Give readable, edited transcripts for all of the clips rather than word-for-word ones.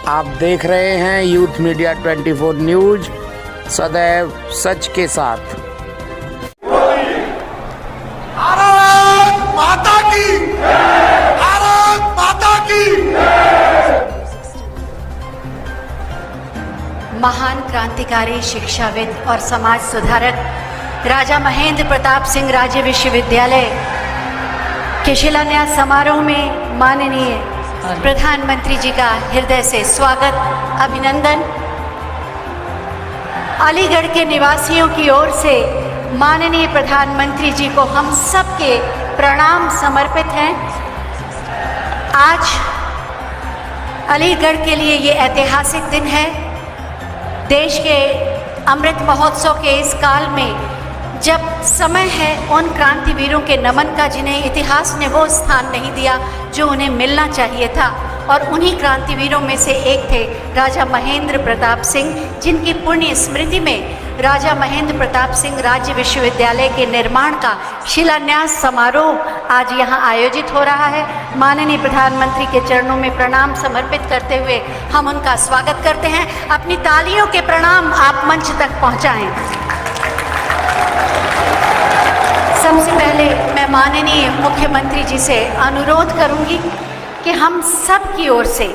आप देख रहे हैं यूथ मीडिया 24 न्यूज, सदैव सच के साथ। भारत माता की, भारत माता की। महान क्रांतिकारी, शिक्षाविद और समाज सुधारक राजा महेंद्र प्रताप सिंह राज्य विश्वविद्यालय के शिलान्यास समारोह में माननीय प्रधानमंत्री जी का हृदय से स्वागत, अभिनंदन। अलीगढ़ के निवासियों की ओर से माननीय प्रधानमंत्री जी को हम सबके प्रणाम समर्पित हैं। आज अलीगढ़ के लिए ये ऐतिहासिक दिन है। देश के अमृत महोत्सव के इस काल में जब समय है उन क्रांतिवीरों के नमन का जिन्हें इतिहास ने वो स्थान नहीं दिया जो उन्हें मिलना चाहिए था, और उन्हीं क्रांतिवीरों में से एक थे राजा महेंद्र प्रताप सिंह, जिनकी पुण्य स्मृति में राजा महेंद्र प्रताप सिंह राज्य विश्वविद्यालय के निर्माण का शिलान्यास समारोह आज यहाँ आयोजित हो रहा है। माननीय प्रधानमंत्री के चरणों में प्रणाम समर्पित करते हुए हम उनका स्वागत करते हैं। अपनी तालियों के प्रणाम आप मंच तक पहुँचाएँ। सबसे पहले मैं माननीय मुख्यमंत्री जी से अनुरोध करूंगी कि हम सब की ओर से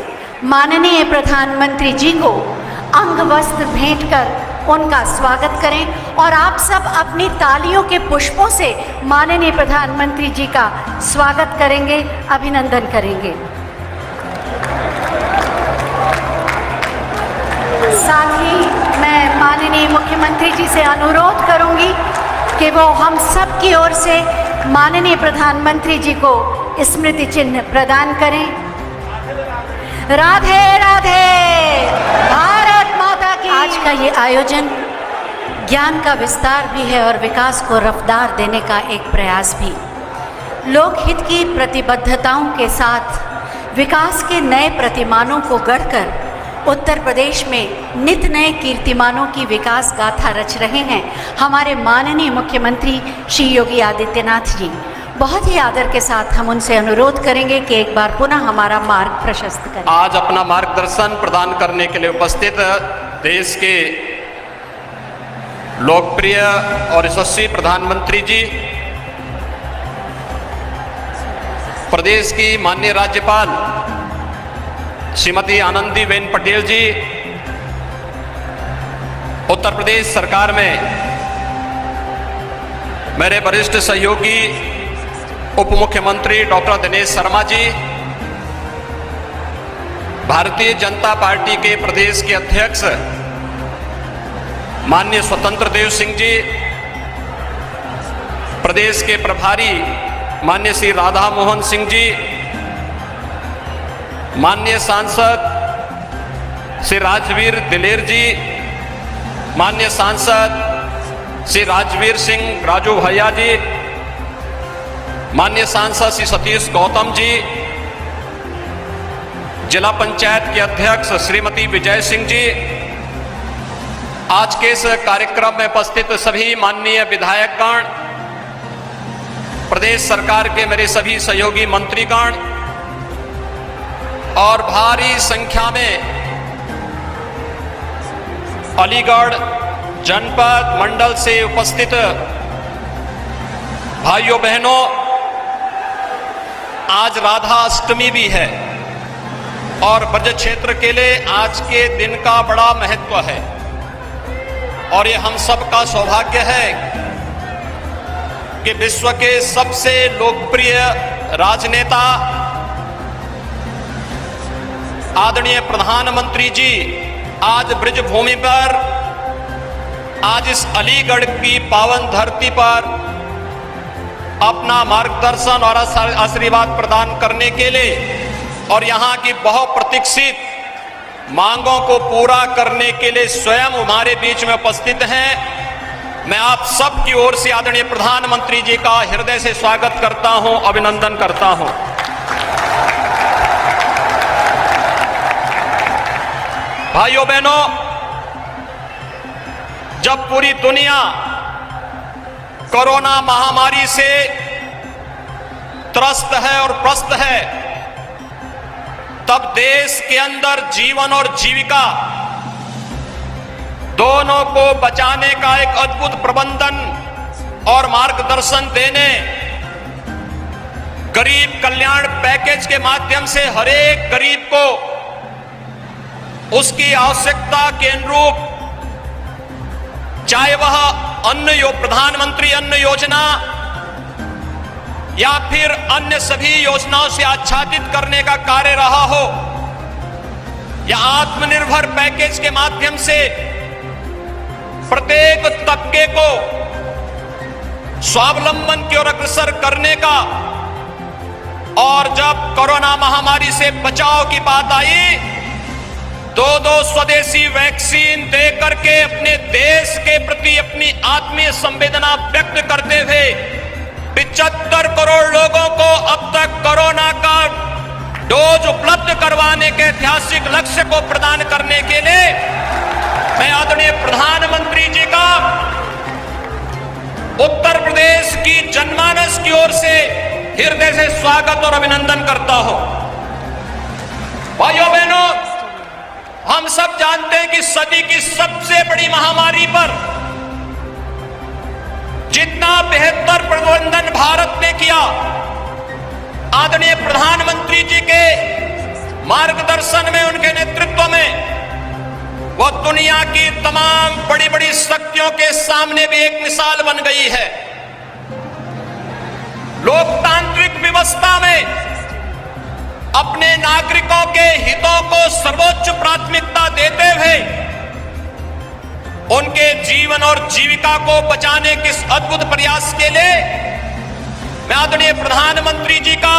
माननीय प्रधानमंत्री जी को अंग वस्त्र भेंट कर उनका स्वागत करें, और आप सब अपनी तालियों के पुष्पों से माननीय प्रधानमंत्री जी का स्वागत करेंगे, अभिनंदन करेंगे। साथ ही मैं माननीय मुख्यमंत्री जी से अनुरोध करूंगी कि वो हम सब की ओर से माननीय प्रधानमंत्री जी को स्मृति चिन्ह प्रदान करें। राधे राधे, भारत माता की। आज का ये आयोजन ज्ञान का विस्तार भी है और विकास को रफ्तार देने का एक प्रयास भी। लोकहित की प्रतिबद्धताओं के साथ विकास के नए प्रतिमानों को गढ़कर उत्तर प्रदेश में नित नए कीर्तिमानों की विकास गाथा रच रहे हैं हमारे माननीय मुख्यमंत्री श्री योगी आदित्यनाथ जी। बहुत ही आदर के साथ हम उनसे अनुरोध करेंगे कि एक बार पुनः हमारा मार्ग प्रशस्त करें। आज अपना मार्गदर्शन प्रदान करने के लिए उपस्थित देश के लोकप्रिय और यशस्वी प्रधानमंत्री जी, प्रदेश की माननीय राज्यपाल श्रीमती आनंदीबेन पटेल जी, उत्तर प्रदेश सरकार में मेरे वरिष्ठ सहयोगी उप मुख्यमंत्री डॉक्टर दिनेश शर्मा जी, भारतीय जनता पार्टी के प्रदेश के अध्यक्ष माननीय स्वतंत्र देव सिंह जी, प्रदेश के प्रभारी माननीय श्री राधा मोहन सिंह जी, माननीय सांसद श्री राजवीर दिलेर जी, माननीय सांसद श्री राजवीर सिंह राजू भैया जी, माननीय सांसद श्री सतीश गौतम जी, जिला पंचायत के अध्यक्ष श्रीमती विजय सिंह जी, आज के इस कार्यक्रम में उपस्थित सभी माननीय विधायकगण, प्रदेश सरकार के मेरे सभी सहयोगी मंत्रीगण और भारी संख्या में अलीगढ़ जनपद मंडल से उपस्थित भाइयों बहनों, आज राधा अष्टमी भी है और ब्रज क्षेत्र के लिए आज के दिन का बड़ा महत्व है, और ये हम सबका सौभाग्य है कि विश्व के सबसे लोकप्रिय राजनेता आदरणीय प्रधानमंत्री जी आज ब्रज भूमि पर, आज इस अलीगढ़ की पावन धरती पर अपना मार्गदर्शन और आशीर्वाद प्रदान करने के लिए और यहाँ की बहुत प्रतीक्षित मांगों को पूरा करने के लिए स्वयं हमारे बीच में उपस्थित हैं। मैं आप सब की ओर से आदरणीय प्रधानमंत्री जी का हृदय से स्वागत करता हूं, अभिनंदन करता हूं। भाइयों बहनों, जब पूरी दुनिया कोरोना महामारी से त्रस्त है और प्रस्त है, तब देश के अंदर जीवन और जीविका दोनों को बचाने का एक अद्भुत प्रबंधन और मार्गदर्शन देने, गरीब कल्याण पैकेज के माध्यम से हर एक गरीब को उसकी आवश्यकता के अनुरूप, चाहे वह प्रधानमंत्री अन्न योजना या फिर अन्य सभी योजनाओं से आच्छादित करने का कार्य रहा हो, या आत्मनिर्भर पैकेज के माध्यम से प्रत्येक तबके को स्वावलंबन की ओर अग्रसर करने का, और जब कोरोना महामारी से बचाव की बात आई, दो स्वदेशी वैक्सीन दे करके अपने देश के प्रति अपनी आत्मीय संवेदना व्यक्त करते हुए 75 करोड़ लोगों को अब तक कोरोना का डोज उपलब्ध करवाने के ऐतिहासिक लक्ष्य को प्रदान करने के लिए मैं आदरणीय प्रधानमंत्री जी का उत्तर प्रदेश की जनमानस की ओर से हृदय से स्वागत और अभिनंदन करता हूं। भाइयों बहनों, हम सब जानते हैं कि सदी की सबसे बड़ी महामारी पर जितना बेहतर प्रबंधन भारत ने किया, आदरणीय प्रधानमंत्री जी के मार्गदर्शन में, उनके नेतृत्व में, वह दुनिया की तमाम बड़ी बड़ी शक्तियों के सामने भी एक मिसाल बन गई है। लोकतांत्रिक व्यवस्था में अपने नागरिकों के हितों को सर्वोच्च प्राथमिकता देते हुए उनके जीवन और जीविका को बचाने के इस अद्भुत प्रयास के लिए मैं आदरणीय प्रधानमंत्री जी का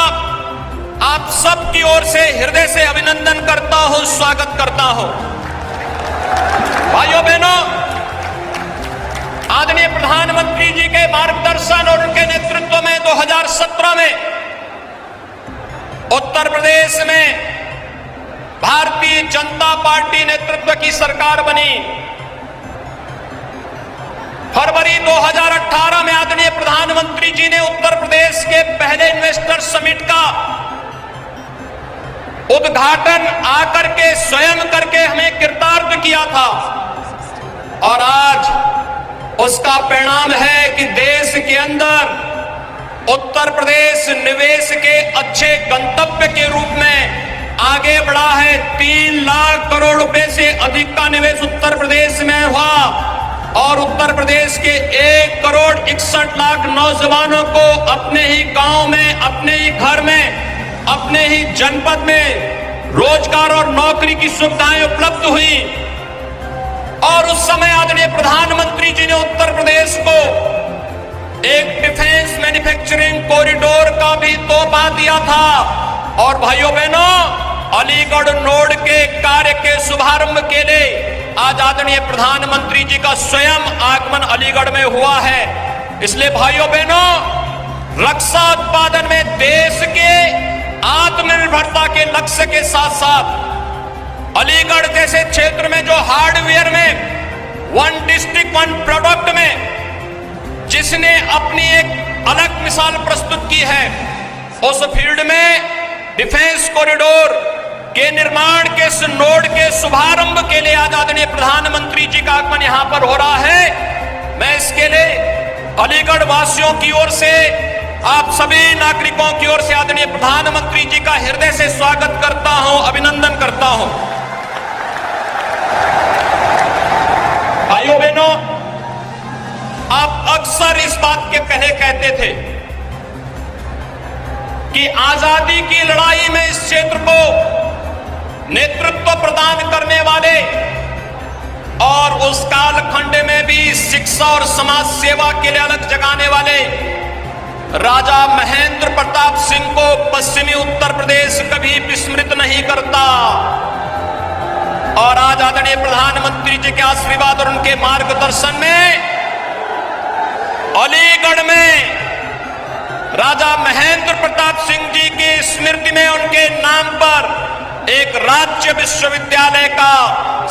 आप सबकी ओर से हृदय से अभिनंदन करता हूं, स्वागत करता हूं। भाइयों बहनों, आदरणीय प्रधानमंत्री जी के मार्गदर्शन और उनके नेतृत्व में 2017 में उत्तर प्रदेश में भारतीय जनता पार्टी नेतृत्व की सरकार बनी। फरवरी 2018 में आदरणीय प्रधानमंत्री जी ने उत्तर प्रदेश के पहले इन्वेस्टर समिट का उद्घाटन आकर के स्वयं करके हमें कृतार्थ किया था, और आज उसका परिणाम है कि देश के अंदर उत्तर प्रदेश निवेश के अच्छे गंतव्य के रूप में आगे बढ़ा है। 3 लाख करोड़ रुपए से अधिक का निवेश उत्तर प्रदेश में हुआ, और उत्तर प्रदेश के 1 करोड़ 61 लाख नौजवानों को अपने ही गांव में, अपने ही घर में, अपने ही जनपद में रोजगार और नौकरी की सुविधाएं उपलब्ध हुई। और उस समय आदरणीय प्रधानमंत्री जी ने उत्तर प्रदेश को एक डिफेंस मैन्युफैक्चरिंग कॉरिडोर का भी तोहफा दिया था। और भाइयों बहनों, अलीगढ़ नोड के कार्य के शुभारंभ के लिए आज आदरणीय प्रधानमंत्री जी का स्वयं आगमन अलीगढ़ में हुआ है। इसलिए भाइयों बहनों, रक्षा उत्पादन में देश के आत्मनिर्भरता के लक्ष्य के साथ साथ अलीगढ़ जैसे क्षेत्र में जो हार्डवेयर में 1 डिस्ट्रिक्ट 1 प्रोडक्ट में जिसने अपनी एक अलग मिसाल प्रस्तुत की है, उस फील्ड में डिफेंस कॉरिडोर के निर्माण के इस नोड के शुभारंभ के लिए आज आदरणीय प्रधानमंत्री जी का आगमन यहां पर हो रहा है। मैं इसके लिए अलीगढ़ वासियों की ओर से, आप सभी नागरिकों की ओर से आदरणीय प्रधानमंत्री जी का हृदय से स्वागत करता हूं, अभिनंदन करता हूं। भाइयों बहनों, आप अक्सर इस बात के पहले कहते थे कि आजादी की लड़ाई में इस क्षेत्र को नेतृत्व प्रदान करने वाले और उस कालखंड में भी शिक्षा और समाज सेवा के लिए अलग जगाने वाले राजा महेंद्र प्रताप सिंह को पश्चिमी उत्तर प्रदेश कभी विस्मृत नहीं करता। और आज आदरणीय प्रधानमंत्री जी के आशीर्वाद और उनके मार्गदर्शन में अलीगढ़ में राजा महेंद्र प्रताप सिंह जी की स्मृति में उनके नाम पर एक राज्य विश्वविद्यालय का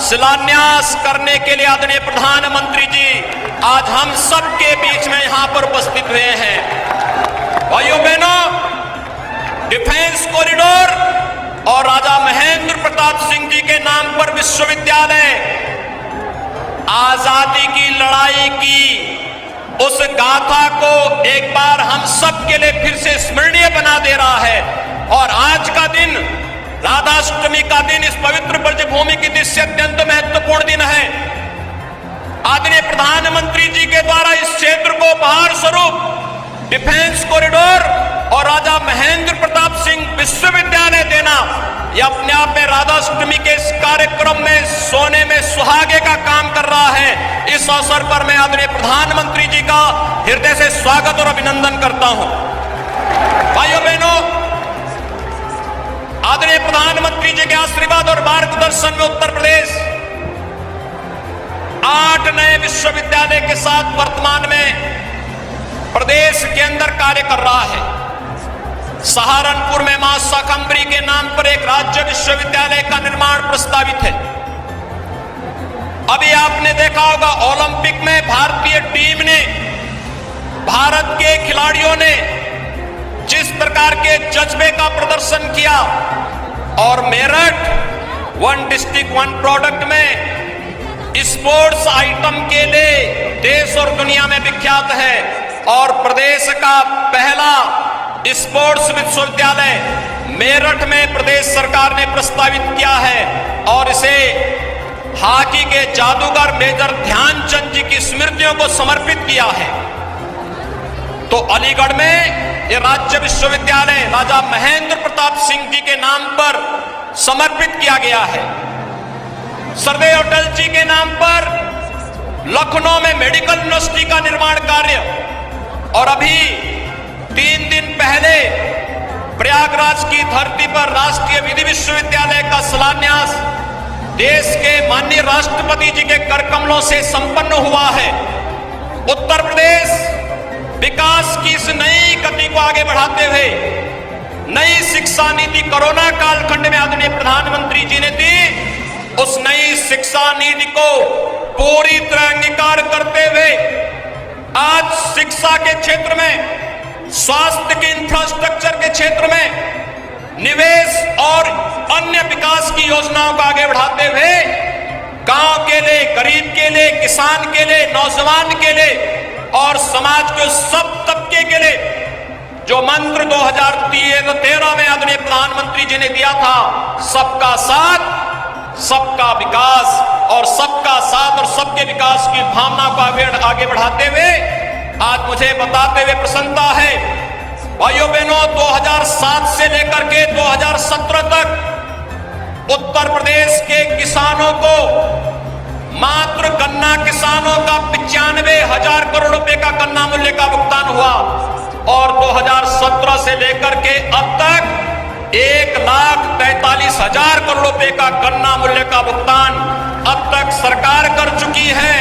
शिलान्यास करने के लिए आदरणीय प्रधानमंत्री जी आज हम सबके बीच में यहां पर उपस्थित हुए हैं। भाइयों बहनों, डिफेंस कॉरिडोर और राजा महेंद्र प्रताप सिंह जी के नाम पर विश्वविद्यालय आजादी की लड़ाई की उस गाथा को एक बार हम सब के लिए फिर से स्मरणीय बना दे रहा है। और आज का दिन, राधाष्टमी का दिन, इस पवित्र ब्रजभूमि की दृष्टि अत्यंत महत्वपूर्ण दिन है। आदरणीय प्रधानमंत्री जी के द्वारा इस क्षेत्र को उपहार स्वरूप डिफेंस कॉरिडोर और राजा महेंद्र प्रताप सिंह विश्वविद्यालय देना, यह अपने आप में राधाष्टमी के इस कार्यक्रम में सोने में सुहागे का काम कर रहा है। इस अवसर पर मैं आदरणीय प्रधानमंत्री जी का हृदय से स्वागत और अभिनंदन करता हूं। भाइयों बहनों, आदरणीय प्रधानमंत्री जी के आशीर्वाद और मार्गदर्शन में उत्तर प्रदेश 8 नए विश्वविद्यालय के साथ वर्तमान में प्रदेश के अंदर कार्य कर रहा है। सहारनपुर में मां शाकंभरी के नाम पर एक राज्य विश्वविद्यालय का निर्माण प्रस्तावित है। अभी आपने देखा होगा ओलंपिक में भारतीय टीम ने, भारत के खिलाड़ियों ने जिस प्रकार के जज्बे का प्रदर्शन किया, और Meerut one district one product में स्पोर्ट्स आइटम के लिए देश और दुनिया में विख्यात है। और प्रदेश का पहला स्पोर्ट्स विश्वविद्यालय मेरठ में प्रदेश सरकार ने प्रस्तावित किया है और इसे हॉकी के जादूगर मेजर ध्यानचंद जी की स्मृतियों को समर्पित किया है। तो अलीगढ़ में ये राज्य विश्वविद्यालय राजा महेंद्र प्रताप सिंह जी के नाम पर समर्पित किया गया है। सरदेव अटल जी के नाम पर लखनऊ में मेडिकल यूनिवर्सिटी का निर्माण कार्य, और अभी 3 दिन पहले प्रयागराज की धरती पर राष्ट्रीय विधि विश्वविद्यालय का शिलान्यास देश के माननीय राष्ट्रपति जी के करकमलों से संपन्न हुआ है। उत्तर प्रदेश विकास की इस नई गति को आगे बढ़ाते हुए नई शिक्षा नीति कोरोना कालखंड में आदरणीय प्रधानमंत्री जी ने दी, उस नई शिक्षा नीति को पूरी तरह अंगीकार करते हुए आज शिक्षा के क्षेत्र में, स्वास्थ्य के इंफ्रास्ट्रक्चर के क्षेत्र में निवेश और अन्य विकास की योजनाओं को आगे बढ़ाते हुए गांव के लिए, गरीब के लिए, किसान के लिए, नौजवान के लिए और समाज के सब तबके के लिए जो मंत्र 2013 में आदरणीय प्रधानमंत्री जी ने दिया था, सबका साथ सबका विकास, और सबका साथ और सबके विकास की भावना को आगे बढ़ाते हुए आज मुझे बताते हुए प्रसन्नता है, भाइयों बहनों, 2007 से लेकर के 2017 तक उत्तर प्रदेश के किसानों को मात्र गन्ना किसानों का 95,000 करोड़ रुपए का गन्ना मूल्य का भुगतान हुआ, और 2017 से लेकर के अब तक 1,43,000 करोड़ रुपए का गन्ना मूल्य का भुगतान अब तक सरकार कर चुकी है।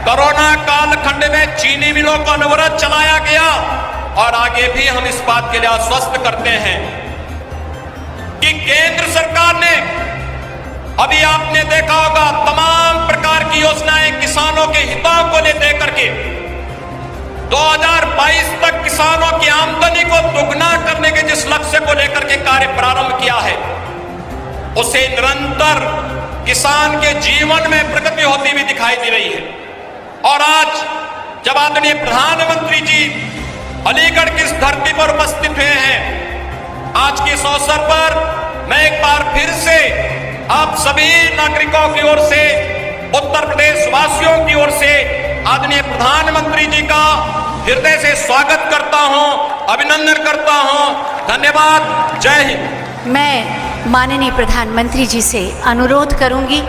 कोरोना कालखंड में चीनी मिलों का अनवरत चलाया गया, और आगे भी हम इस बात के लिए आश्वस्त करते हैं कि केंद्र सरकार ने, अभी आपने देखा होगा, तमाम प्रकार की योजनाएं किसानों के हितों को लेकर करके 2022 तक किसानों की आमदनी को दुगना करने के जिस लक्ष्य को लेकर के कार्य प्रारंभ किया है, उसे निरंतर किसान के जीवन में प्रगति होती हुई दिखाई दे रही है। और आज जब आदरणीय प्रधानमंत्री जी अलीगढ़ की इस धरती पर उपस्थित हुए हैं, आज के इस अवसर पर मैं एक बार फिर से आप सभी नागरिकों की ओर से, उत्तर प्रदेश वासियों की ओर से आदरणीय प्रधानमंत्री जी का हृदय से स्वागत करता हूं, अभिनंदन करता हूं। धन्यवाद। जय हिंद। मैं माननीय प्रधानमंत्री जी से अनुरोध करूंगी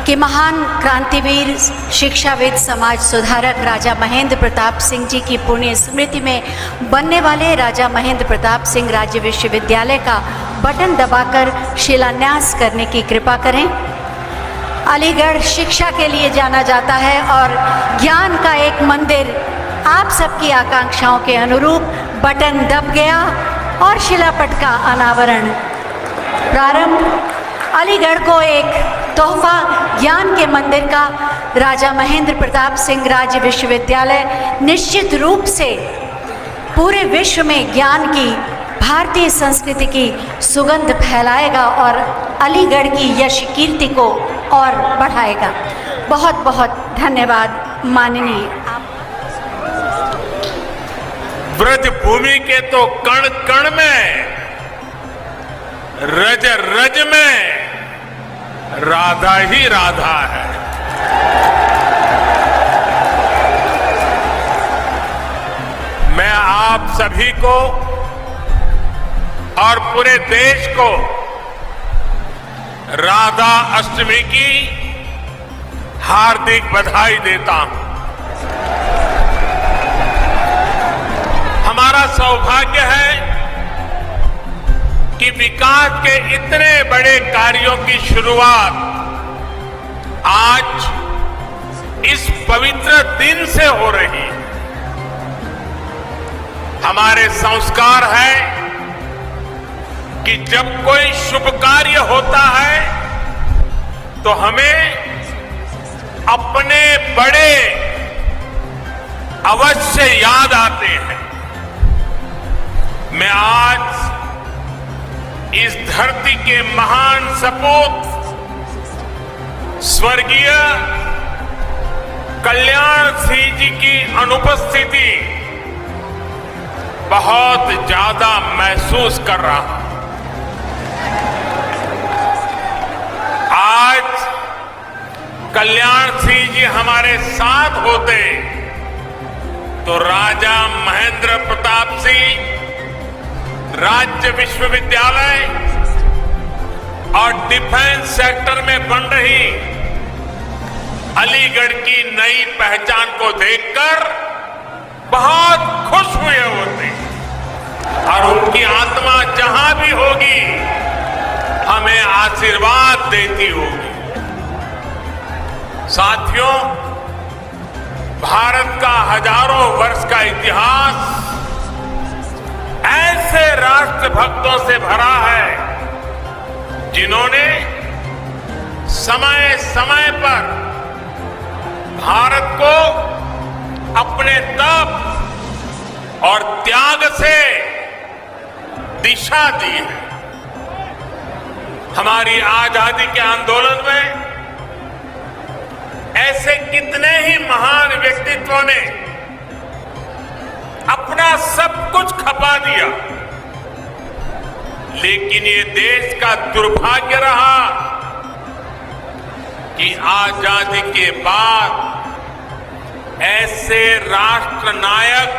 कि महान क्रांतिवीर, शिक्षाविद, समाज सुधारक राजा महेंद्र प्रताप सिंह जी की पुण्य स्मृति में बनने वाले राजा महेंद्र प्रताप सिंह राज्य विश्वविद्यालय का बटन दबाकर शिलान्यास करने की कृपा करें। अलीगढ़ शिक्षा के लिए जाना जाता है और ज्ञान का एक मंदिर आप सबकी आकांक्षाओं के अनुरूप बटन दब गया और शिलापट का अनावरण प्रारंभ। अलीगढ़ को एक तोहफा ज्ञान के मंदिर का राजा महेंद्र प्रताप सिंह राज्य विश्वविद्यालय निश्चित रूप से पूरे विश्व में ज्ञान की भारतीय संस्कृति की सुगंध फैलाएगा और अलीगढ़ की यश कीर्ति को और बढ़ाएगा। बहुत बहुत धन्यवाद माननीय। ब्रज भूमि के तो कण कण में, रज रज में राधा ही राधा है। मैं आप सभी को और पूरे देश को राधा अष्टमी की हार्दिक बधाई देता हूं। हमारा सौभाग्य है कि विकास के इतने बड़े कार्यों की शुरुआत आज इस पवित्र दिन से हो रही है। हमारे संस्कार है कि जब कोई शुभ कार्य होता है तो हमें अपने बड़े अवश्य याद आते हैं। मैं आज इस धरती के महान सपूत स्वर्गीय कल्याण सिंह जी की अनुपस्थिति बहुत ज्यादा महसूस कर रहा हूं। आज कल्याण सिंह जी हमारे साथ होते तो राजा महेंद्र प्रताप सिंह राज्य विश्वविद्यालय और डिफेंस सेक्टर में बन रही अलीगढ़ की नई पहचान को देखकर बहुत खुश हुए होते और उनकी आत्मा जहां भी होगी हमें आशीर्वाद देती होगी। साथियों, भारत का हजारों वर्ष का इतिहास ऐसे राष्ट्रभक्तों से भरा है जिन्होंने समय समय पर भारत को अपने तप और त्याग से दिशा दी है। हमारी आजादी के आंदोलन में ऐसे कितने ही महान व्यक्तित्वों ने अपना सब कुछ खपा दिया, लेकिन ये देश का दुर्भाग्य रहा कि आजादी के बाद ऐसे राष्ट्र नायक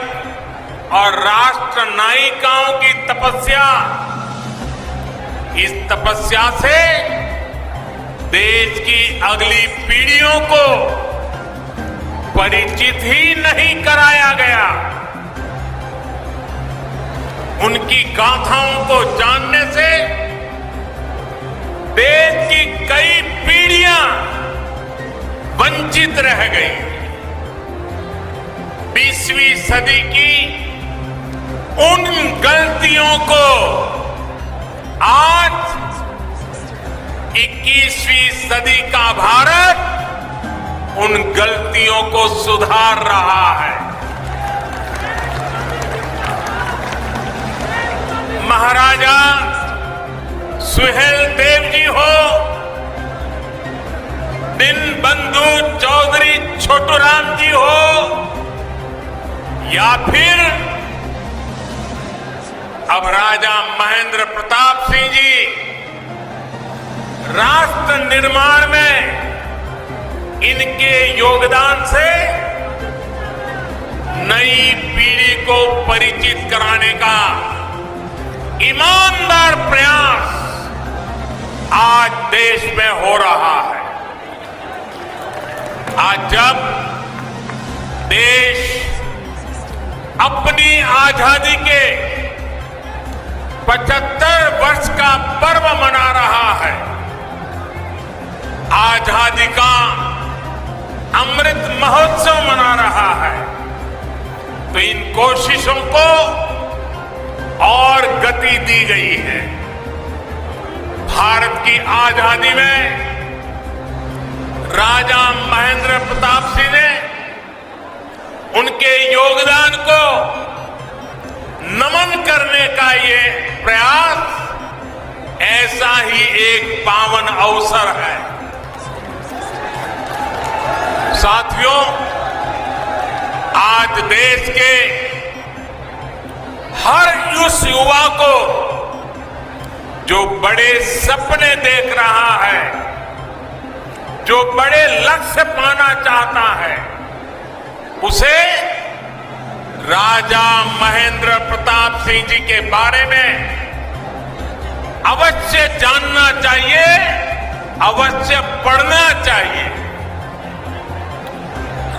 और राष्ट्र नायिकाओं की तपस्या, इस तपस्या से देश की अगली पीढ़ियों को परिचित ही नहीं कराया गया। उनकी गाथाओं को जानने से देश की कई पीढ़ियां वंचित रह गई। 20वीं सदी की उन गलतियों को आज 21वीं सदी का भारत उन गलतियों को सुधार रहा है। महाराजा सुहेलदेव जी हो, दीनबंधु चौधरी छोटूराम जी हो, या फिर अब राजा महेंद्र प्रताप सिंह जी, राष्ट्र निर्माण में इनके योगदान से नई पीढ़ी को परिचित कराने का ईमानदार प्रयास आज देश में हो रहा है। आज जब देश अपनी आजादी के 75 वर्ष का पर्व मना रहा है, आजादी का अमृत महोत्सव मना रहा है, तो इन कोशिशों को और गति दी गई है। भारत की आजादी में राजा महेंद्र प्रताप सिंह ने उनके योगदान को नमन करने का ये प्रयास ऐसा ही एक पावन अवसर है। साथियों, आज देश के हर उस युवा को जो बड़े सपने देख रहा है, जो बड़े लक्ष्य पाना चाहता है, उसे राजा महेंद्र प्रताप सिंह जी के बारे में अवश्य जानना चाहिए, अवश्य पढ़ना चाहिए।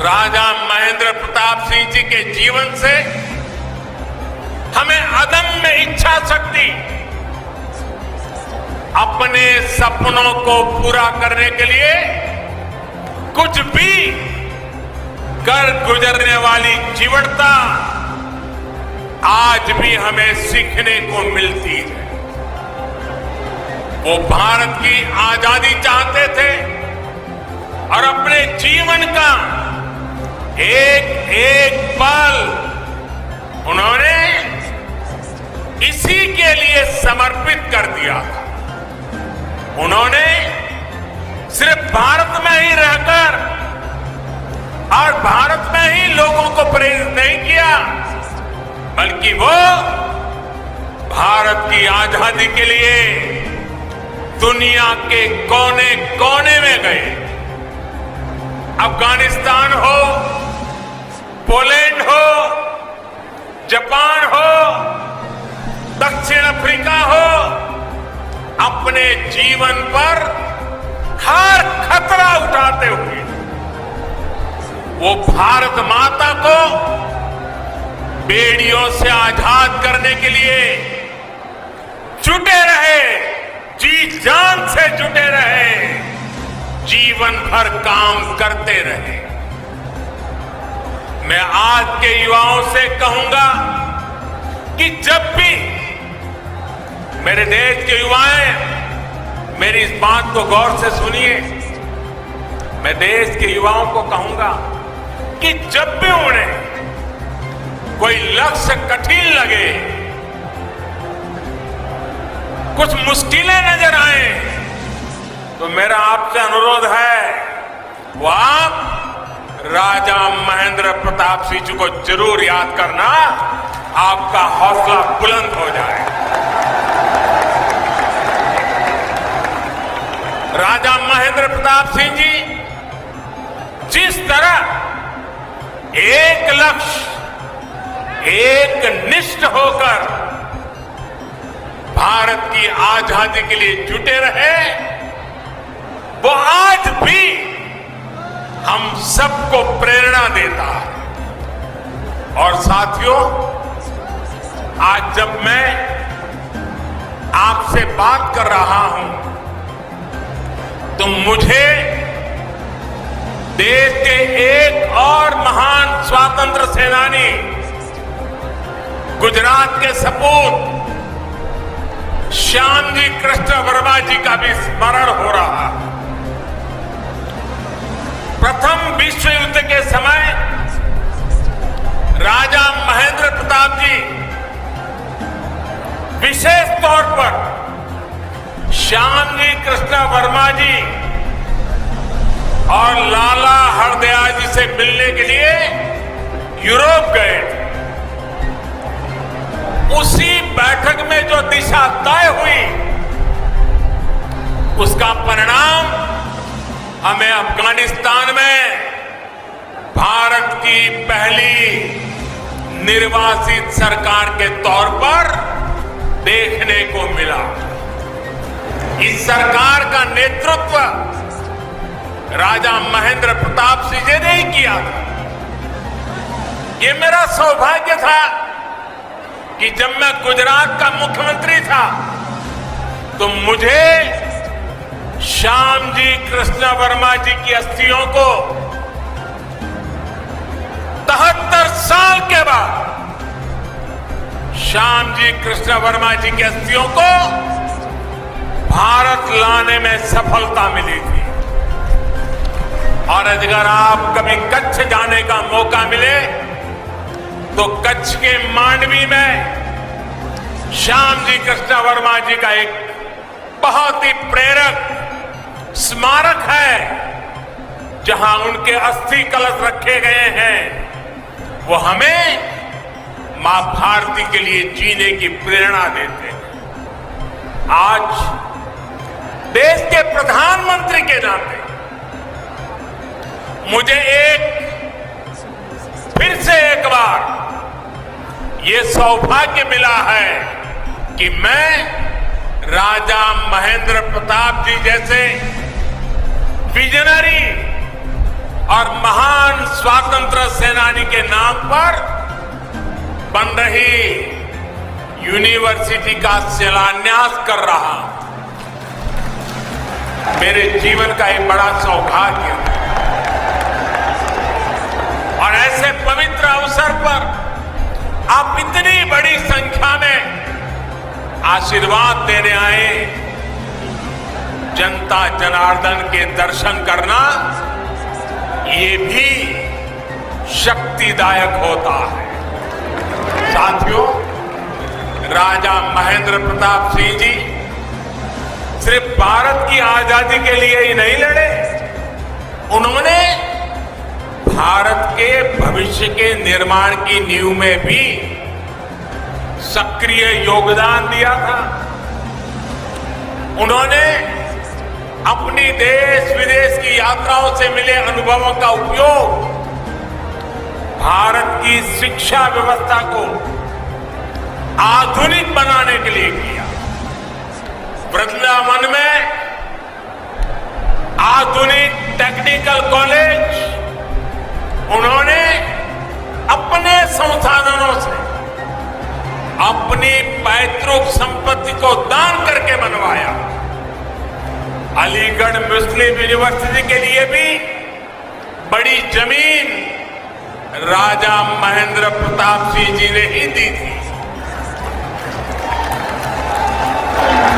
राजा महेंद्र प्रताप सिंह जी के जीवन से हमें अदम्य इच्छा शक्ति, अपने सपनों को पूरा करने के लिए कुछ भी कर गुजरने वाली जीवटता आज भी हमें सीखने को मिलती है। वो भारत की आजादी चाहते थे और अपने जीवन का एक एक पल उन्होंने इसी के लिए समर्पित कर दिया था। उन्होंने सिर्फ भारत में ही रहकर और भारत में ही लोगों को प्रेरित नहीं किया, बल्कि वो भारत की आजादी के लिए दुनिया के कोने कोने में गए। अफगानिस्तान हो, पोलैंड हो, जापान हो, दक्षिण अफ्रीका हो, अपने जीवन पर हर खतरा उठाते हुए वो भारत माता को बेड़ियों से आजाद करने के लिए जुटे रहे, जी जान से जुटे रहे, जीवन भर काम करते रहे। मैं आज के युवाओं से कहूंगा कि जब भी मेरे देश के युवाएं मेरी इस बात को गौर से सुनिए, मैं देश के युवाओं को कहूंगा कि जब भी उन्हें कोई लक्ष्य कठिन लगे, कुछ मुश्किलें नजर आए, तो मेरा आपसे अनुरोध है वो आप राजा महेंद्र प्रताप सिंह जी को जरूर याद करना, आपका हौसला बुलंद हो जाए। राजा महेंद्र प्रताप सिंह जी जिस तरह एक लक्ष्य, एक निष्ठ होकर भारत की आजादी के लिए जुटे रहे, वो आज भी हम सबको प्रेरणा देता है। और साथियों, आज जब मैं आपसे बात कर रहा हूं तो मुझे देश के एक और महान स्वतंत्र सेनानी, गुजरात के सपूत श्यामजी कृष्ण वर्मा जी का भी स्मरण हो रहा है। प्रथम विश्व युद्ध के समय राजा महेंद्र प्रताप जी विशेष तौर पर श्यामजी कृष्ण वर्मा जी और लाला हरदयाल जी से मिलने के लिए यूरोप गए। उसी बैठक में जो दिशा तय हुई, उसका परिणाम हमें अफगानिस्तान में भारत की पहली निर्वासित सरकार के तौर पर देखने को मिला। इस सरकार का नेतृत्व राजा महेंद्र प्रताप सिंह जी ने ही किया था। ये मेरा सौभाग्य था कि जब मैं गुजरात का मुख्यमंत्री था तो मुझे श्यामजी कृष्ण वर्मा जी की अस्थियों को 73 साल के बाद श्यामजी कृष्ण वर्मा जी की अस्थियों को भारत लाने में सफलता मिली थी। और अगर आप कभी कच्छ जाने का मौका मिले तो कच्छ के मांडवी में श्याम जी कृष्ण वर्मा जी का एक बहुत ही प्रेरक स्मारक है, जहां उनके अस्थि कलश रखे गए हैं। वो हमें मां भारती के लिए जीने की प्रेरणा देते हैं। आज देश के प्रधानमंत्री के नाते मुझे फिर से एक बार ये सौभाग्य मिला है कि मैं राजा महेंद्र प्रताप जी जैसे विजनरी और महान स्वतंत्रता सेनानी के नाम पर बन रही यूनिवर्सिटी का शिलान्यास कर रहा हूं। मेरे जीवन का एक बड़ा सौभाग्य है और ऐसे पवित्र अवसर पर आप इतनी बड़ी संख्या में आशीर्वाद देने आए। जनता जनार्दन के दर्शन करना ये भी शक्तिदायक होता है। साथियों, राजा महेंद्र प्रताप सिंह जी सिर्फ भारत की आजादी के लिए ही नहीं लड़े, उन्होंने भारत के भविष्य के निर्माण की नींव में भी सक्रिय योगदान दिया था। उन्होंने अपनी देश विदेश की यात्राओं से मिले अनुभवों का उपयोग भारत की शिक्षा व्यवस्था को आधुनिक बनाने के लिए किया। वृंदावन में आधुनिक टेक्निकल कॉलेज उन्होंने अपने संसाधनों से अपनी पैतृक संपत्ति को दान करके बनवाया। अलीगढ़ मुस्लिम यूनिवर्सिटी के लिए भी बड़ी जमीन राजा महेंद्र प्रताप सिंह जी ने ही दी थी।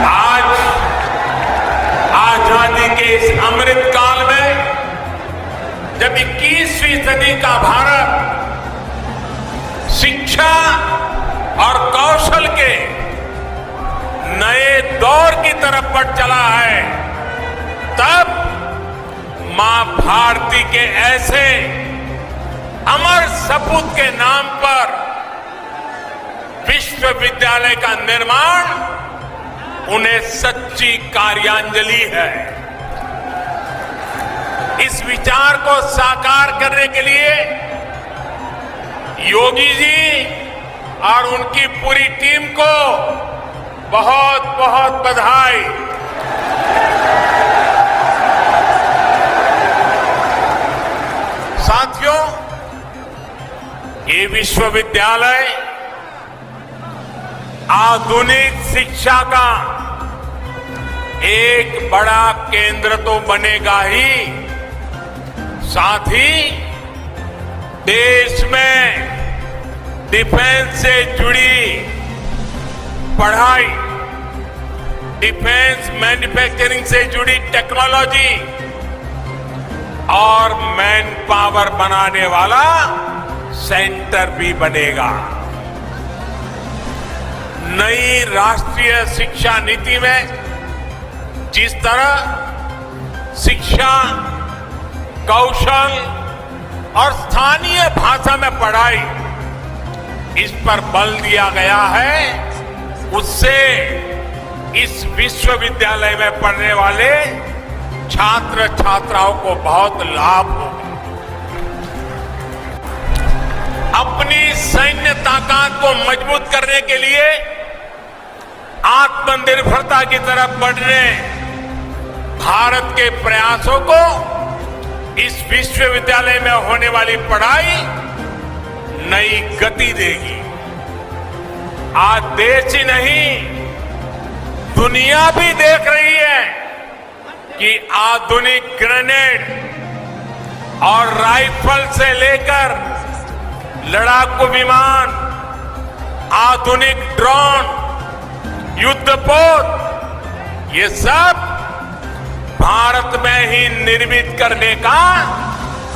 आज आजादी के इस अमृत काल में जब 21वीं सदी का भारत शिक्षा और कौशल के नए दौर की तरफ बढ़ चला है, तब मां भारती के ऐसे अमर सपूत के नाम पर विश्वविद्यालय का निर्माण उन्हें सच्ची कार्यांजलि है। इस विचार को साकार करने के लिए योगी जी और उनकी पूरी टीम को बहुत बहुत बधाई। साथियों, ये विश्वविद्यालय आधुनिक शिक्षा का एक बड़ा केंद्र तो बनेगा ही, साथ ही देश में डिफेंस से जुड़ी पढ़ाई, डिफेंस मैन्युफैक्चरिंग से जुड़ी टेक्नोलॉजी और मैन पावर बनाने वाला सेंटर भी बनेगा। नई राष्ट्रीय शिक्षा नीति में जिस तरह शिक्षा, कौशल और स्थानीय भाषा में पढ़ाई इस पर बल दिया गया है, उससे इस विश्वविद्यालय में पढ़ने वाले छात्र छात्राओं को बहुत लाभ होगा। अपनी सैन्य ताकत को मजबूत करने के लिए आत्मनिर्भरता की तरफ बढ़ने भारत के प्रयासों को इस विश्वविद्यालय में होने वाली पढ़ाई नई गति देगी। आज देश ही नहीं, दुनिया भी देख रही है कि आधुनिक ग्रेनेड और राइफल से लेकर लड़ाकू विमान, आधुनिक ड्रोन, युद्धपोत, ये सब भारत में ही निर्मित करने का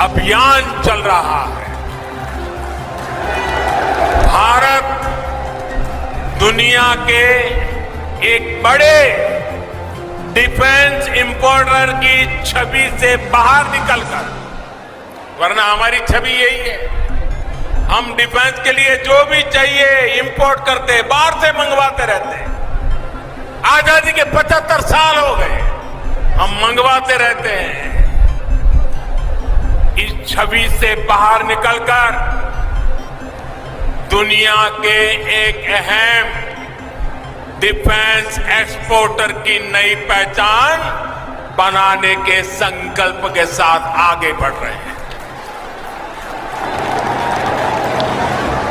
अभियान चल रहा है। भारत दुनिया के एक बड़े डिफेंस इंपोर्टर की छवि से बाहर निकलकर, वरना हमारी छवि यही है, हम डिफेंस के लिए जो भी चाहिए इंपोर्ट करते, बाहर से मंगवाते रहते। आजादी के 75 साल हो गए, हम मंगवाते रहते हैं। इस छवि से बाहर निकलकर दुनिया के एक अहम डिफेंस एक्सपोर्टर की नई पहचान बनाने के संकल्प के साथ आगे बढ़ रहे हैं।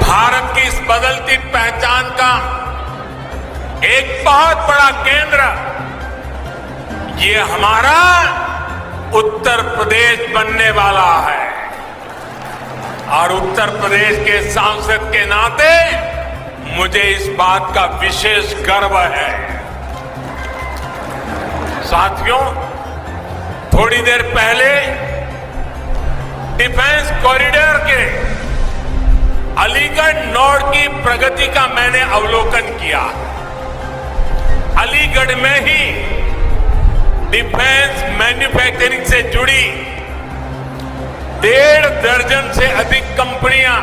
भारत की इस बदलती पहचान का एक बहुत बड़ा केंद्र ये हमारा उत्तर प्रदेश बनने वाला है, और उत्तर प्रदेश के सांसद के नाते मुझे इस बात का विशेष गर्व है। साथियों, थोड़ी देर पहले डिफेंस कॉरिडोर के अलीगढ़ नोड की प्रगति का मैंने अवलोकन किया। अलीगढ़ में ही डिफेंस मैन्युफैक्चरिंग से जुड़ी 1.5 दर्जन से अधिक कंपनियां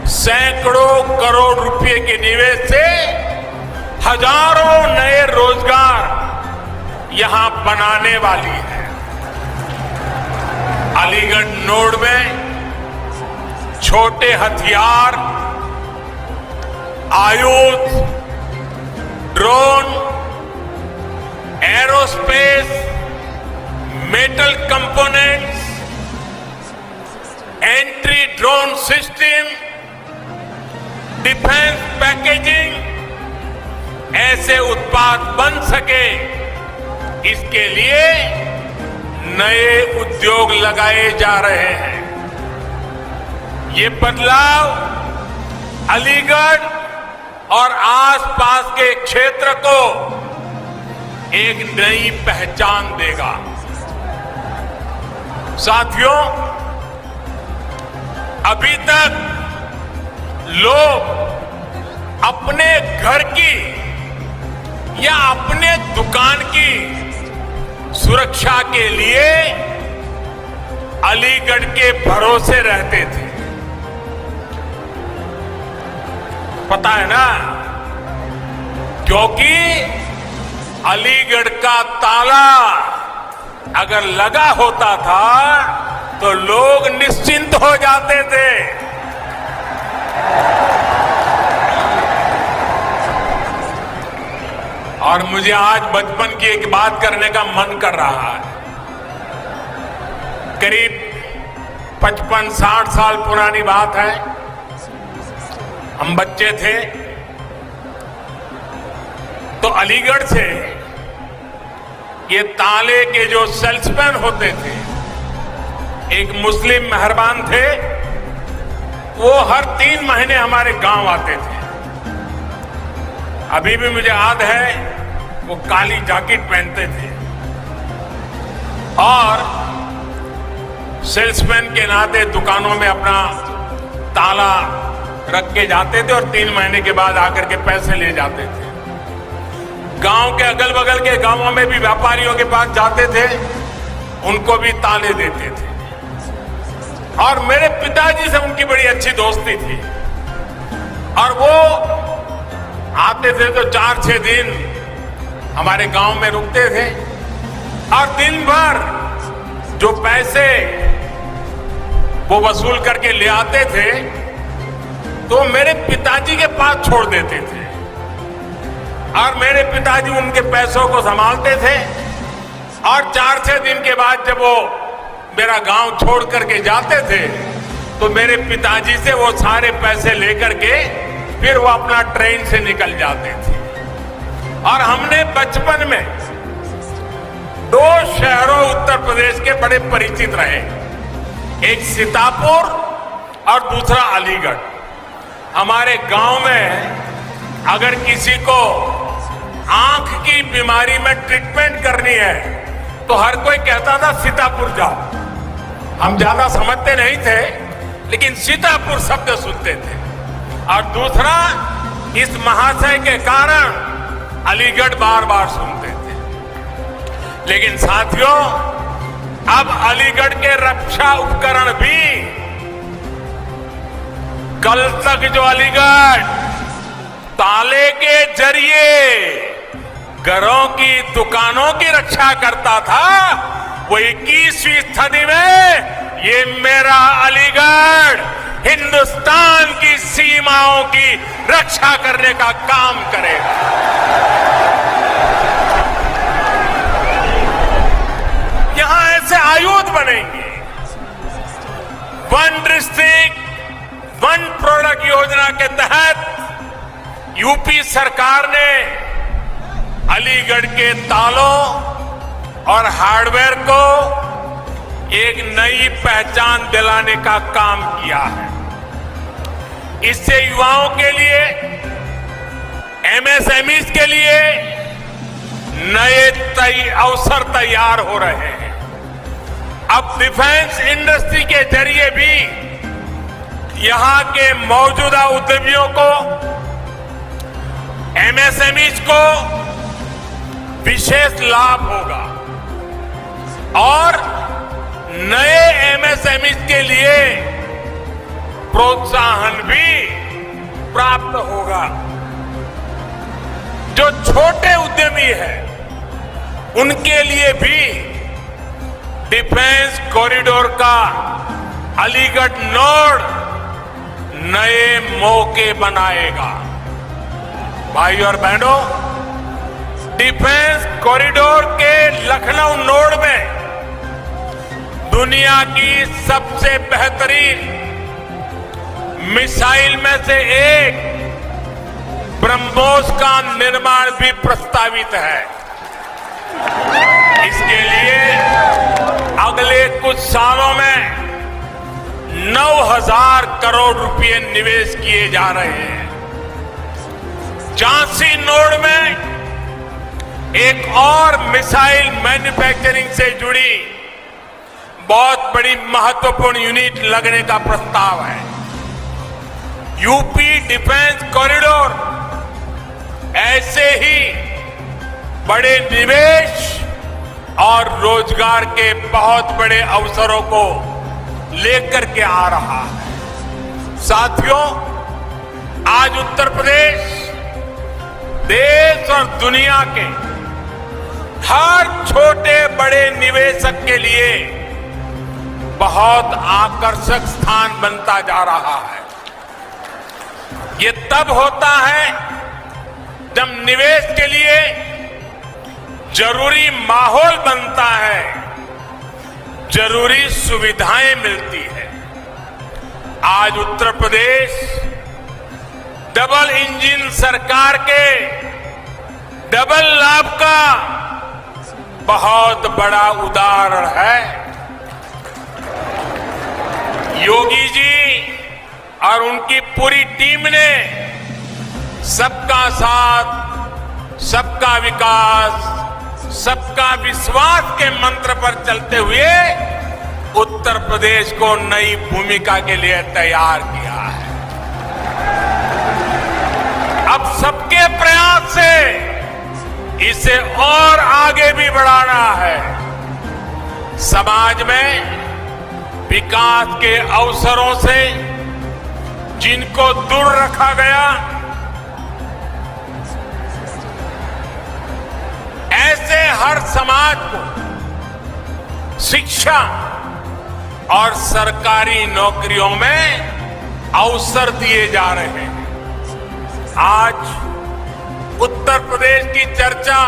सैकड़ों करोड़ रुपए के निवेश से हजारों नए रोजगार यहां बनाने वाली है। अलीगढ़ नोड में छोटे हथियार, आयुध, drone, aerospace, metal components, entry drone system, defence packaging, ऐसे उत्पाद बन सके, इसके लिए नए उद्योग लगाए जा रहे हैं। ये बदलाव अलीगढ़ और आसपास के क्षेत्र को एक नई पहचान देगा। साथियों, अभी तक लोग अपने घर की या अपने दुकान की सुरक्षा के लिए अलीगढ़ के भरोसे रहते थे। पता है ना, क्योंकि अलीगढ़ का ताला अगर लगा होता था तो लोग निश्चिंत हो जाते थे। और मुझे आज बचपन की एक बात करने का मन कर रहा है। करीब 55-60 साल पुरानी बात है। हम बच्चे थे तो अलीगढ़ से ये ताले के जो सेल्समैन होते थे, एक मुस्लिम मेहरबान थे, वो हर 3 महीने हमारे गांव आते थे। अभी भी मुझे याद है, वो काली जैकेट पहनते थे और सेल्समैन के नाते दुकानों में अपना ताला रख के जाते थे और 3 महीने के बाद आकर के पैसे ले जाते थे। गांव के अगल बगल के गांवों में भी व्यापारियों के पास जाते थे, उनको भी ताले देते थे। और मेरे पिताजी से उनकी बड़ी अच्छी दोस्ती थी और वो आते थे तो 4-6 दिन हमारे गांव में रुकते थे और दिन भर जो पैसे वो वसूल करके ले आते थे तो मेरे पिताजी के पास छोड़ देते थे और मेरे पिताजी उनके पैसों को संभालते थे। और 4-6 दिन के बाद जब वो मेरा गांव छोड़ करके जाते थे तो मेरे पिताजी से वो सारे पैसे लेकर के फिर वो अपना ट्रेन से निकल जाते थे। और हमने बचपन में 2 शहरों उत्तर प्रदेश के बड़े परिचित रहे, एक सीतापुर और दूसरा अलीगढ़। हमारे गांव में अगर किसी को आंख की बीमारी में ट्रीटमेंट करनी है तो हर कोई कहता था सीतापुर जाओ। हम ज्यादा समझते नहीं थे लेकिन सीतापुर शब्द सुनते थे। और दूसरा इस महाशय के कारण अलीगढ़ बार बार सुनते थे। लेकिन साथियों, अब अलीगढ़ के रक्षा उपकरण भी, कल तक जो अलीगढ़ ताले के जरिए घरों की, दुकानों की रक्षा करता था, वो 21वीं सदी में ये मेरा अलीगढ़ हिंदुस्तान की सीमाओं की रक्षा करने का काम करेगा। यहां ऐसे आयुध बनेंगे। वन डिस्ट्रिक्ट वन प्रोडक्ट योजना के तहत यूपी सरकार ने अलीगढ़ के तालों और हार्डवेयर को एक नई पहचान दिलाने का काम किया है। इससे युवाओं के लिए, एमएसएमईज के लिए नए अवसर तैयार हो रहे हैं। अब डिफेंस इंडस्ट्री के जरिए भी यहां के मौजूदा उद्यमियों को, एमएसएमईज को विशेष लाभ होगा और नए एमएसएमईज के लिए प्रोत्साहन भी प्राप्त होगा। जो छोटे उद्यमी हैं, उनके लिए भी डिफेंस कॉरिडोर का अलीगढ़ नोड नए मौके बनाएगा। भाई और बहनों, डिफेंस कॉरिडोर के लखनऊ नोड में दुनिया की सबसे बेहतरीन मिसाइल में से एक ब्रह्मोस का निर्माण भी प्रस्तावित है। इसके लिए अगले कुछ सालों में 9,000 करोड़ रुपए निवेश किए जा रहे हैं। झांसी नोड में एक और मिसाइल मैन्युफैक्चरिंग से जुड़ी बहुत बड़ी महत्वपूर्ण यूनिट लगने का प्रस्ताव है। यूपी डिफेंस कॉरिडोर ऐसे ही बड़े निवेश और रोजगार के बहुत बड़े अवसरों को लेकर के आ रहा है। साथियों, आज उत्तर प्रदेश देश और दुनिया के हर छोटे बड़े निवेशक के लिए बहुत आकर्षक स्थान बनता जा रहा है। ये तब होता है जब निवेश के लिए जरूरी माहौल बनता है, जरूरी सुविधाएं मिलती है। आज उत्तर प्रदेश डबल इंजन सरकार के डबल लाभ का बहुत बड़ा उदाहरण है। योगी जी और उनकी पूरी टीम ने सबका साथ, सबका विकास, सबका विश्वास के मंत्र पर चलते हुए उत्तर प्रदेश को नई भूमिका के लिए तैयार किया है। अब सबके प्रयास से इसे और आगे भी बढ़ाना है। समाज में विकास के अवसरों से जिनको दूर रखा गया, ऐसे हर समाज को शिक्षा और सरकारी नौकरियों में अवसर दिए जा रहे हैं। आज उत्तर प्रदेश की चर्चा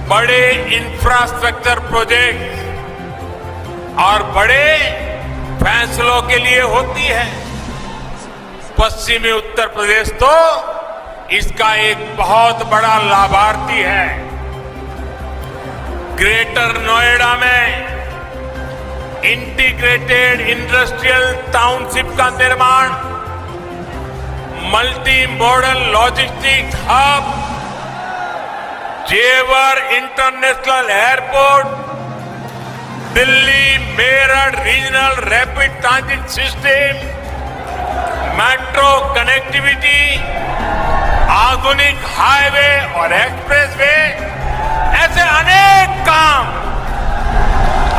बड़े इंफ्रास्ट्रक्चर प्रोजेक्ट और बड़े फैसलों के लिए होती है। पश्चिमी उत्तर प्रदेश तो इसका एक बहुत बड़ा लाभार्थी है। ग्रेटर नोएडा में इंटीग्रेटेड इंडस्ट्रियल टाउनशिप का निर्माण, मल्टी मॉडल लॉजिस्टिक्स हब, जेवर international airport, Delhi Meerut regional rapid transit system, metro connectivity, आधुनिक हाईवे और एक्सप्रेसवे, ऐसे अनेक काम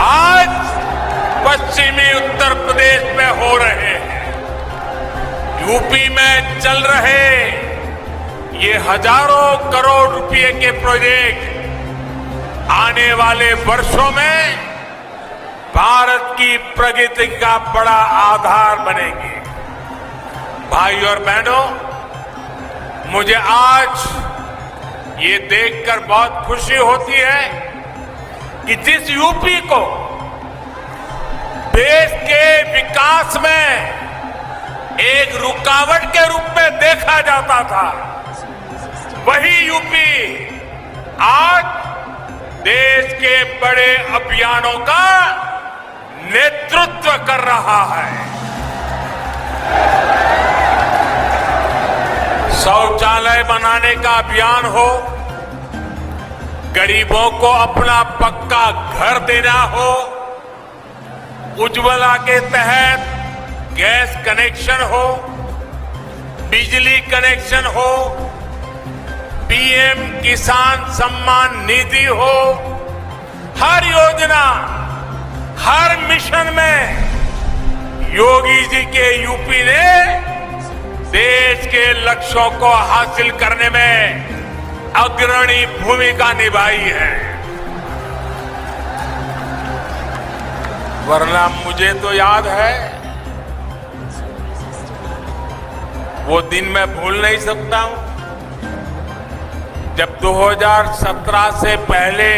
आज पश्चिमी उत्तर प्रदेश में हो रहे हैं। यूपी में चल रहे ये हजारों करोड़ रुपए के प्रोजेक्ट आने वाले वर्षों में भारत की प्रगति का बड़ा आधार बनेंगे। भाई और बहनों, मुझे आज ये देखकर बहुत खुशी होती है कि जिस यूपी को देश के विकास में एक रुकावट के रूप में देखा जाता था, वही यूपी आज देश के बड़े अभियानों का नेतृत्व कर रहा है। शौचालय बनाने का अभियान हो, गरीबों को अपना पक्का घर देना हो, उज्ज्वला के तहत गैस कनेक्शन हो, बिजली कनेक्शन हो, पीएम किसान सम्मान निधि हो, हर योजना, हर मिशन में योगी जी के यूपी ने देश के लक्ष्यों को हासिल करने में अग्रणी भूमिका निभाई है। वरना मुझे तो याद है, वो दिन मैं भूल नहीं सकता हूं, जब 2017 से पहले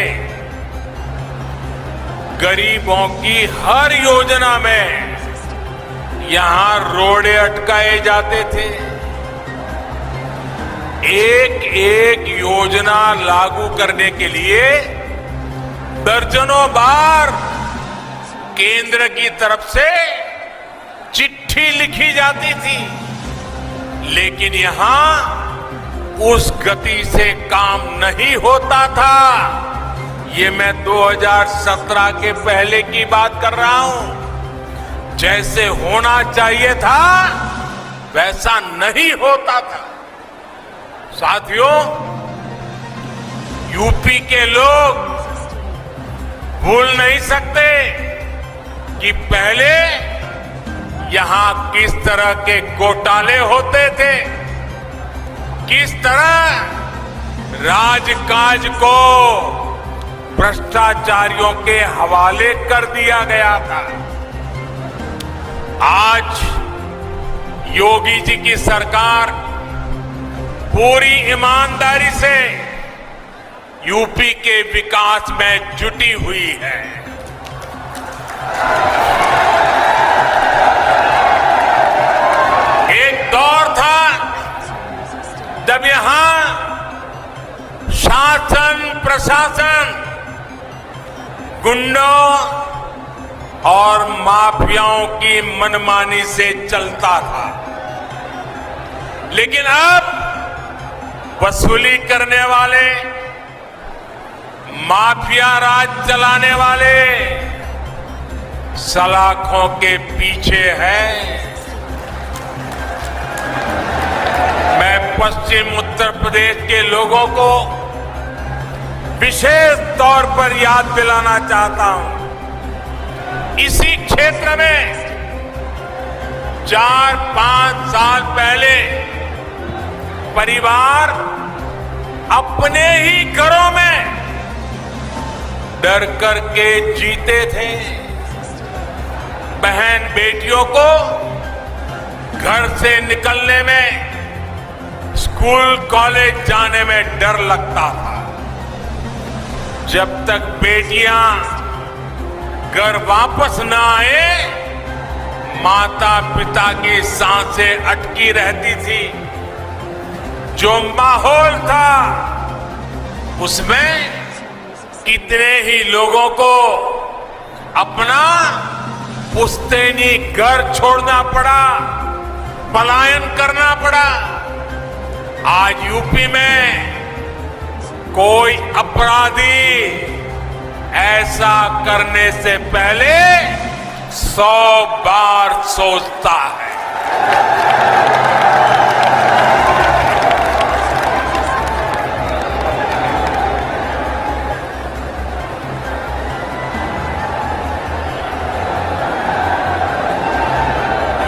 गरीबों की हर योजना में यहां रोड़े अटकाए जाते थे। एक एक योजना लागू करने के लिए दर्जनों बार केंद्र की तरफ से चिट्ठी लिखी जाती थी, लेकिन यहां उस गति से काम नहीं होता था। ये मैं 2017 के पहले की बात कर रहा हूं। जैसे होना चाहिए था वैसा नहीं होता था। साथियों, यूपी के लोग भूल नहीं सकते कि पहले यहां किस तरह के घोटाले होते थे, किस तरह राजकाज को भ्रष्टाचारियों के हवाले कर दिया गया था। आज योगी जी की सरकार पूरी ईमानदारी से यूपी के विकास में जुटी हुई है। एक दौर था जब यहां शासन प्रशासन गुंडों और माफियाओं की मनमानी से चलता था, लेकिन अब वसूली करने वाले, माफिया राज चलाने वाले सलाखों के पीछे हैं। मैं पश्चिम उत्तर प्रदेश के लोगों को विशेष तौर पर याद दिलाना चाहता हूं। इसी क्षेत्र में 4-5 साल पहले परिवार अपने ही घरों में डर करके जीते थे। बहन बेटियों को घर से निकलने में, स्कूल कॉलेज जाने में डर लगता था। जब तक बेटियां घर वापस न आए, माता पिता की सांसें अटकी रहती थी। जो माहौल था उसमें कितने ही लोगों को अपना पुश्तैनी घर छोड़ना पड़ा, पलायन करना पड़ा। आज यूपी में कोई अपराधी ऐसा करने से पहले 100 बार सोचता है।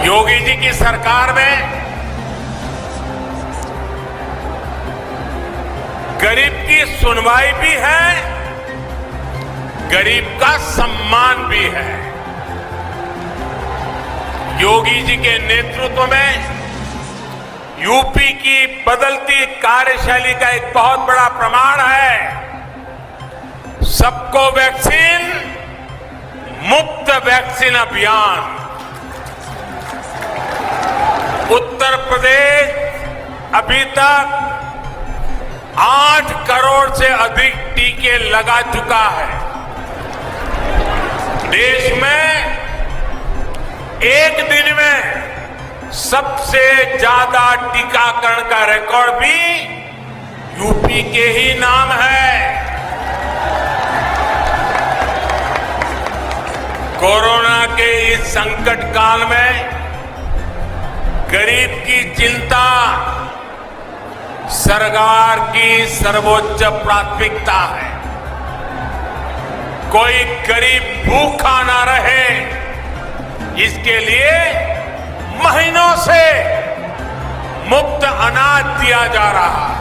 योगी जी की सरकार में गरीब की सुनवाई भी है, गरीब का सम्मान भी है। योगी जी के नेतृत्व में यूपी की बदलती कार्यशैली का एक बहुत बड़ा प्रमाण है। सबको वैक्सीन, मुफ्त वैक्सीन अभियान। उत्तर प्रदेश अभी तक 8 करोड़ से अधिक टीके लगा चुका है। देश में एक दिन में सबसे ज्यादा टीकाकरण का रिकॉर्ड भी यूपी के ही नाम है। कोरोना के इस संकट काल में गरीब की चिंता सरकार की सर्वोच्च प्राथमिकता है। कोई गरीब भूखा ना रहे, इसके लिए महीनों से मुफ्त अनाज दिया जा रहा है।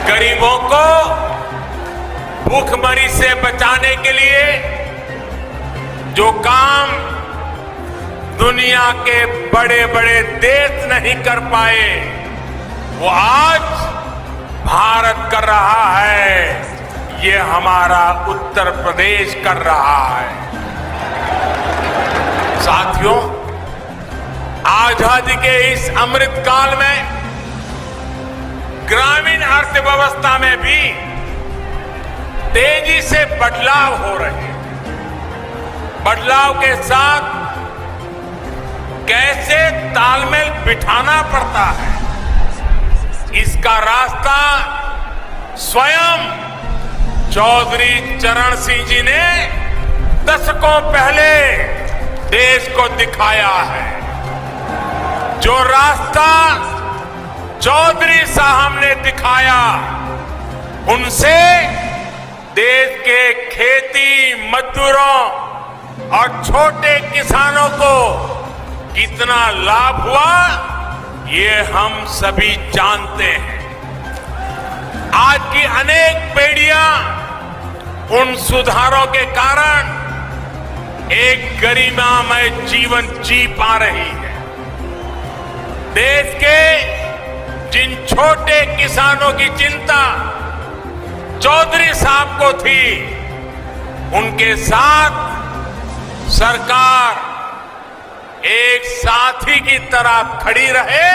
गरीबों को भूखमरी से बचाने के लिए जो काम दुनिया के बड़े बड़े देश नहीं कर पाए, वो आज भारत कर रहा है। ये हमारा उत्तर प्रदेश कर रहा है। साथियों, आजादी के इस अमृत काल में ग्रामीण अर्थव्यवस्था में भी तेजी से बदलाव हो रहे हैं। बदलाव के साथ कैसे तालमेल बिठाना पड़ता है, इसका रास्ता स्वयं चौधरी चरण सिंह जी ने दशकों पहले देश को दिखाया है। जो रास्ता चौधरी साहब ने दिखाया, उनसे देश के खेती मजदूरों और छोटे किसानों को कितना लाभ हुआ, ये हम सभी जानते हैं। आज की अनेक पीढ़ियां उन सुधारों के कारण एक गरिमामय जीवन जी पा रही है। देश के जिन छोटे किसानों की चिंता चौधरी साहब को थी, उनके साथ सरकार एक साथी की तरह खड़ी रहे,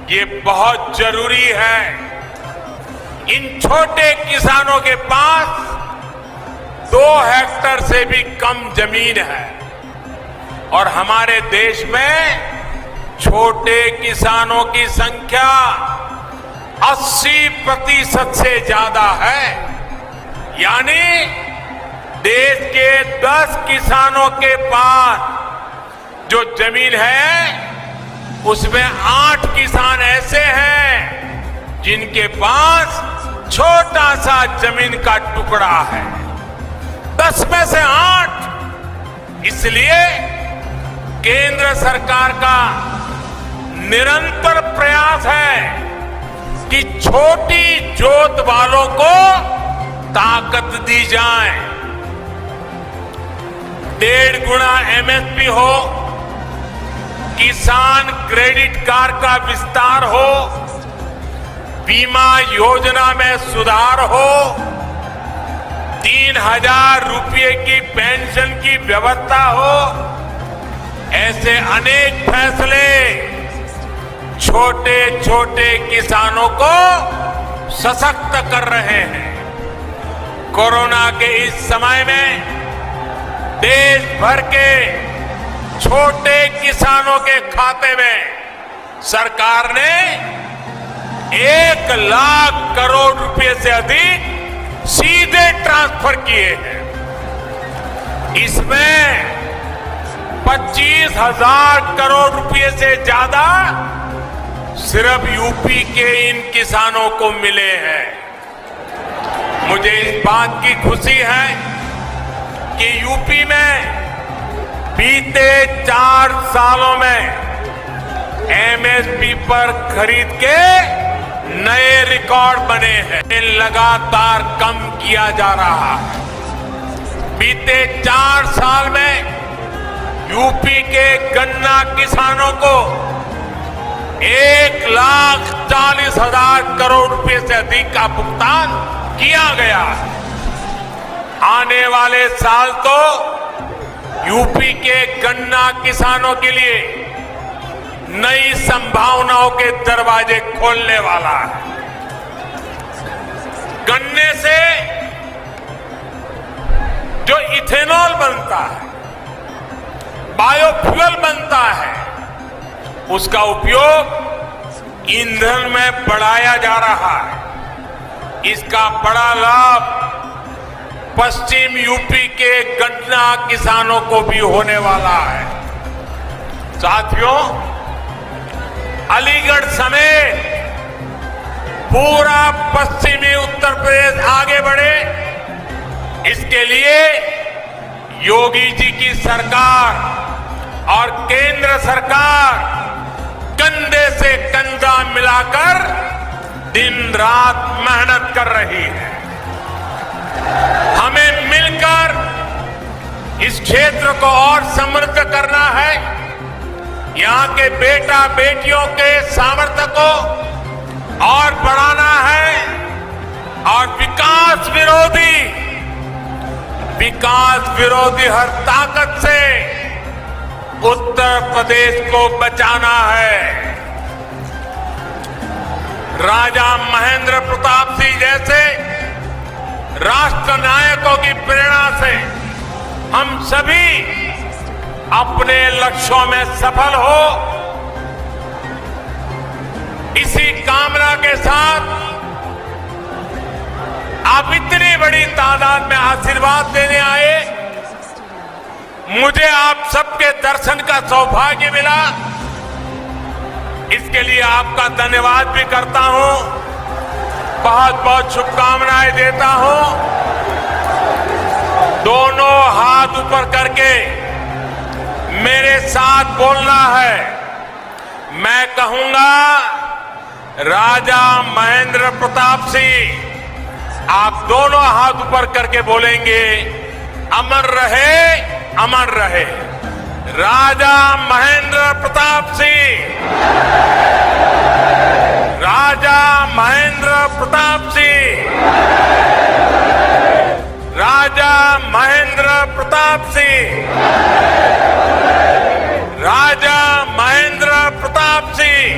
ये बहुत जरूरी है। इन छोटे किसानों के पास 2 हेक्टेयर से भी कम जमीन है और हमारे देश में छोटे किसानों की संख्या 80% से ज्यादा है। यानी देश के 10 किसानों के पास जो जमीन है, उसमें 8 किसान ऐसे हैं जिनके पास छोटा सा जमीन का टुकड़ा है। 10 में से 8। इसलिए केंद्र सरकार का निरंतर प्रयास है कि छोटी जोत वालों को ताकत दी जाए। 1.5 गुना एमएसपी हो, किसान क्रेडिट कार्ड का विस्तार हो, बीमा योजना में सुधार हो, 3,000 रुपये की पेंशन की व्यवस्था हो, ऐसे अनेक फैसले छोटे छोटे किसानों को सशक्त कर रहे हैं। कोरोना के इस समय में देश भर के छोटे किसानों के खाते में सरकार ने 1 लाख करोड़ रुपए से अधिक सीधे ट्रांसफर किए हैं। इसमें 25,000 करोड़ रुपए से ज्यादा सिर्फ यूपी के इन किसानों को मिले हैं। मुझे इस बात की खुशी है कि यूपी में बीते 4 सालों में एमएसपी पर खरीद के नए रिकॉर्ड बने हैं। लगातार कम किया जा रहा है। बीते 4 साल में यूपी के गन्ना किसानों को 1,40,000 करोड़ रुपए से अधिक का भुगतान किया गया। आने वाले साल तो यूपी के गन्ना किसानों के लिए नई संभावनाओं के दरवाजे खोलने वाला है। गन्ने से जो इथेनॉल बनता है, बायोफ्यूल बनता है, उसका उपयोग ईंधन में बढ़ाया जा रहा है। इसका बड़ा लाभ पश्चिम यूपी के गन्ना किसानों को भी होने वाला है। साथियों, अलीगढ़ समेत पूरा पश्चिमी उत्तर प्रदेश आगे बढ़े, इसके लिए योगी जी की सरकार और केंद्र सरकार कंधे से कंधा मिलाकर दिन रात मेहनत कर रही है। हमें मिलकर इस क्षेत्र को और समृद्ध करना है। यहां के बेटा बेटियों के सामर्थ्य को और बढ़ाना है और विकास विरोधी हर ताकत से उत्तर प्रदेश को बचाना है। राजा महेंद्र प्रताप सिंह जैसे राष्ट्र नायकों की प्रेरणा से हम सभी अपने लक्ष्यों में सफल हो, इसी कामना के साथ आप इतनी बड़ी तादाद में आशीर्वाद देने आए। मुझे आप सबके दर्शन का सौभाग्य मिला, इसके लिए आपका धन्यवाद भी करता हूं। बहुत बहुत शुभकामनाएं देता हूं। दोनों हाथ ऊपर करके मेरे साथ बोलना है। मैं कहूंगा, राजा महेंद्र प्रताप सिंह, आप दोनों हाथ ऊपर करके बोलेंगे, अमर रहे, अमर रहे। राजा महेंद्र प्रताप सिंह, राजा महेंद्र प्रताप सिंह, राजा महेंद्र प्रताप सिंह, राजा महेंद्र प्रताप सिंह,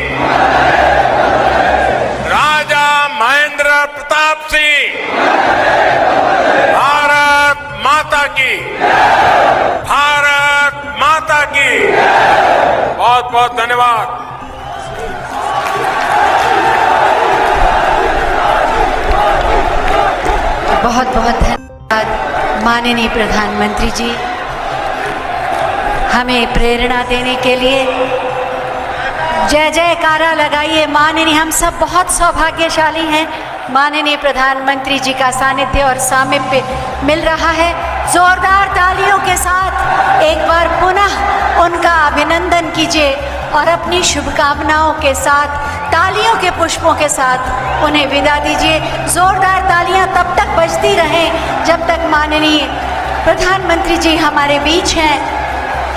राजा महेंद्र प्रताप सिंह। भारत माता की, भारत माता की। बहुत बहुत धन्यवाद। बहुत बहुत धन्यवाद माननीय प्रधानमंत्री जी, हमें प्रेरणा देने के लिए। जय जयकारा लगाइए। माननीय, हम सब बहुत सौभाग्यशाली हैं। माननीय प्रधानमंत्री जी का सानिध्य और सामीप्य मिल रहा है। जोरदार तालियों के साथ एक बार पुनः उनका अभिनंदन कीजिए और अपनी शुभकामनाओं के साथ, तालियों के पुष्पों के साथ उन्हें विदा दीजिए। जोरदार तालियां तब तक बजती रहें जब तक माननीय प्रधानमंत्री जी हमारे बीच हैं।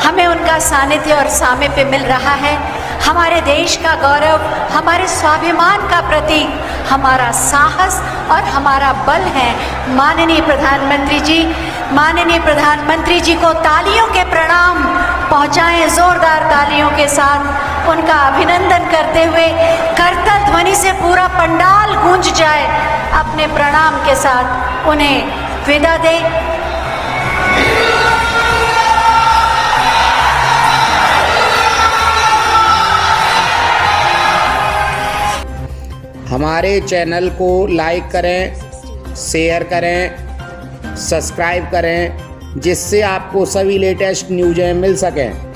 हमें उनका सानिध्य और सामीप्य मिल रहा है। हमारे देश का गौरव, हमारे स्वाभिमान का प्रतीक, हमारा साहस और हमारा बल है माननीय प्रधानमंत्री जी। माननीय प्रधानमंत्री जी को तालियों के प्रणाम पहुंचाएं, जोरदार तालियों के साथ उनका अभिनंदन करते हुए। करतल ध्वनि से पूरा पंडाल गूंज जाए। अपने प्रणाम के साथ उन्हें विदा दें। हमारे चैनल को लाइक करें, शेयर करें, सब्सक्राइब करें जिससे आपको सभी लेटेस्ट न्यूज़ें मिल सकें।